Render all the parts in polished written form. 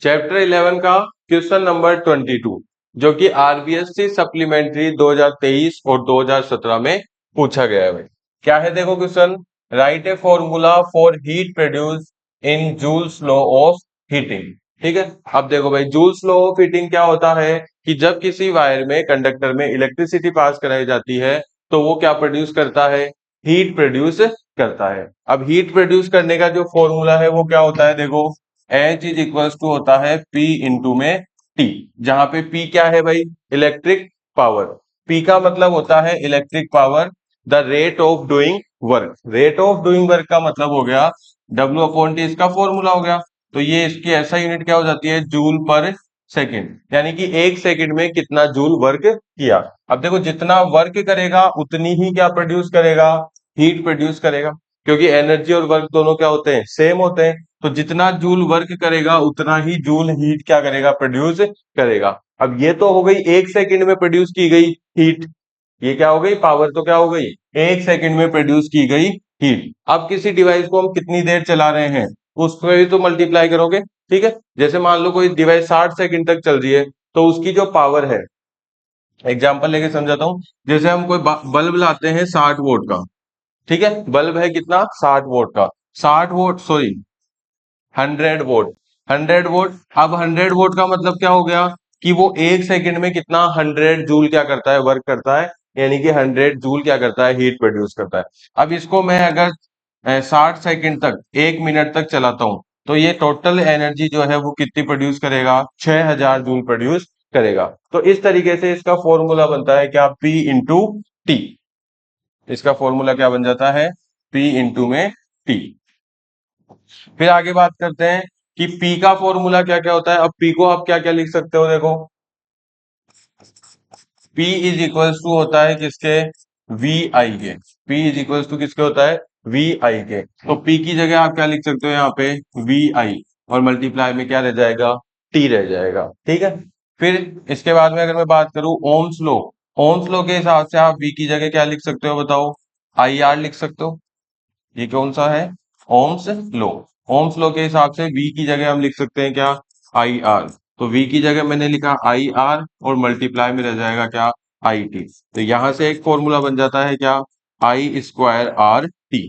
Chapter 11 का question number 22 जो कि आरबीएससी सप्लीमेंट्री 2023 और 2017 में पूछा गया है भाई। क्या है देखो question, right a formula for heat produce in joules law of heating. ठीक है, अब देखो भाई जूल्स लॉ ऑफ हीटिंग क्या होता है कि जब किसी वायर में कंडक्टर में इलेक्ट्रिसिटी पास कराई जाती है तो वो क्या प्रोड्यूस करता है, हीट प्रोड्यूस करता है। अब हीट प्रोड्यूस करने का जो फॉर्मूला है वो क्या होता है, देखो H इज इक्वल टू होता है P इंटू में T, जहां पे P क्या है भाई, इलेक्ट्रिक पावर। P का मतलब होता है electric power, the rate of doing work. Rate of doing work का मतलब हो गया W अपॉन T, इसका फॉर्मूला हो गया। तो ये इसकी ऐसा यूनिट क्या हो जाती है, जूल पर सेकेंड, यानी कि एक सेकंड में कितना जूल वर्क किया। अब देखो जितना वर्क करेगा उतनी ही क्या प्रोड्यूस करेगा, हीट प्रोड्यूस करेगा, क्योंकि एनर्जी और वर्क दोनों क्या होते हैं, सेम होते हैं। तो जितना जूल वर्क करेगा उतना ही जूल हीट क्या करेगा, प्रोड्यूस करेगा। अब ये तो हो गई एक सेकंड में प्रोड्यूस की गई हीट, ये क्या हो गई, पावर तो क्या हो गई, एक सेकंड में प्रोड्यूस की गई हीट। अब किसी डिवाइस को हम कितनी देर चला रहे हैं उसको भी तो मल्टीप्लाई करोगे। ठीक है, जैसे मान लो कोई डिवाइस 60 सेकंड तक चल रही है तो उसकी जो पावर है, एग्जांपल लेके समझाता हूं। जैसे हम कोई बल्ब लाते हैं 60 वोट का, ठीक है, बल्ब है कितना, 60 वोट का, 60 वोट सॉरी 100 वोट, 100 वोट। अब 100 वोट का मतलब क्या हो गया कि वो एक सेकंड में कितना 100 जूल क्या करता है, वर्क करता है, यानी कि 100 जूल क्या करता है, हीट प्रोड्यूस करता है। अब इसको मैं अगर 60 सेकंड तक, 1 मिनट तक चलाता हूं तो ये टोटल एनर्जी जो है वो कितनी प्रोड्यूस करेगा, 6000 जूल प्रोड्यूस करेगा। तो इस तरीके से इसका फॉर्मूला बनता है क्या, P इंटू टी। इसका फॉर्मूला क्या बन जाता है, P इंटू में टी। फिर आगे बात करते हैं कि P का फॉर्मूला क्या क्या होता है। अब P को आप क्या क्या लिख सकते हो, देखो P इज इक्वल टू होता है किसके, वी आई के। P इज इक्वल टू किसके होता है, वी आई के। तो P की जगह आप क्या लिख सकते हो यहाँ पे, वी आई, और मल्टीप्लाई में क्या रह जाएगा, T रह जाएगा। ठीक है, फिर इसके बाद में अगर मैं बात करूं ओम्स लॉ, ओम्स लॉ के हिसाब से आप V की जगह क्या लिख सकते हो बताओ, आई आर लिख सकते हो। ये कौन सा है, ओम्स लॉ। ओम्स लॉ के हिसाब से V की जगह हम लिख सकते हैं क्या, आई आर। तो V की जगह मैंने लिखा आई आर और मल्टीप्लाई में रह जाएगा क्या, आई टी। तो यहां से एक फॉर्मूला बन जाता है क्या, आई स्क्वायर आर टी।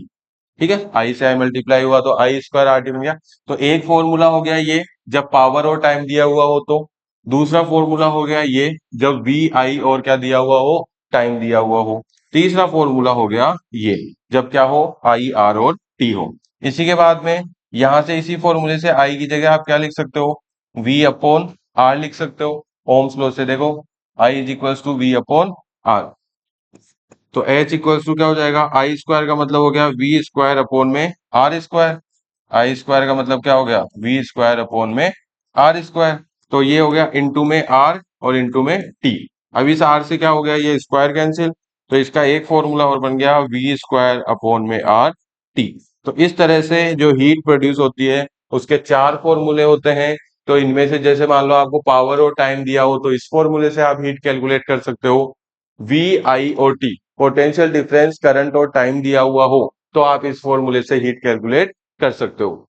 ठीक है, आई से आई मल्टीप्लाई हुआ तो आई स्क्वायर आर टी बन गया। तो एक फॉर्मूला हो गया ये जब पावर और टाइम दिया हुआ हो तो। दूसरा फॉर्मूला हो गया ये जब वी आई और क्या दिया हुआ हो, टाइम दिया हुआ हो। तीसरा फॉर्मूला हो गया ये जब क्या हो, आई आर और टी हो। इसी के बाद में यहां से इसी फॉर्मूले से आई की जगह आप क्या लिख सकते हो, वी अपॉन आर लिख सकते हो। ओम्स लॉ से देखो I is equal to V upon R. तो एच इक्वल टू क्या हो जाएगा, आई स्क्वायर का मतलब हो गया वी स्क्वायर अपॉन में आर स्क्वायर। आई स्क्वायर का मतलब क्या हो गया, वी स्क्वायर अपॉन में आर स्क्वायर। तो ये हो गया इंटू में आर और इंटू में टी। अब इस आर से क्या हो गया, ये स्क्वायर कैंसिल, तो इसका एक फॉर्मूला और बन गया वी स्क्वायर अपॉन में आर टी। तो इस तरह से जो हीट प्रोड्यूस होती है उसके चार फॉर्मूले होते हैं। तो इनमें से जैसे मान लो आपको पावर और टाइम दिया हो तो इस फॉर्मूले से आप हीट कैलकुलेट कर सकते हो। वी आई और टी पोटेंशियल डिफरेंस, करंट और टाइम दिया हुआ हो तो आप इस फॉर्मूले से हीट कैलकुलेट कर सकते हो।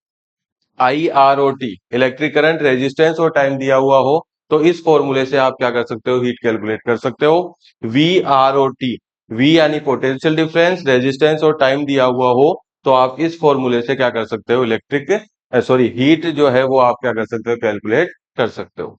I R O T electric current, resistance और टाइम दिया हुआ हो तो इस फॉर्मूले से आप क्या कर सकते हो, हीट कैलकुलेट कर सकते हो। V R O T, V यानी पोटेंशियल डिफरेंस, रेजिस्टेंस और टाइम दिया हुआ हो तो आप इस फॉर्मूले से क्या कर सकते हो, इलेक्ट्रिक सॉरी हीट जो है वो आप क्या कर सकते हो, कैलकुलेट कर सकते हो।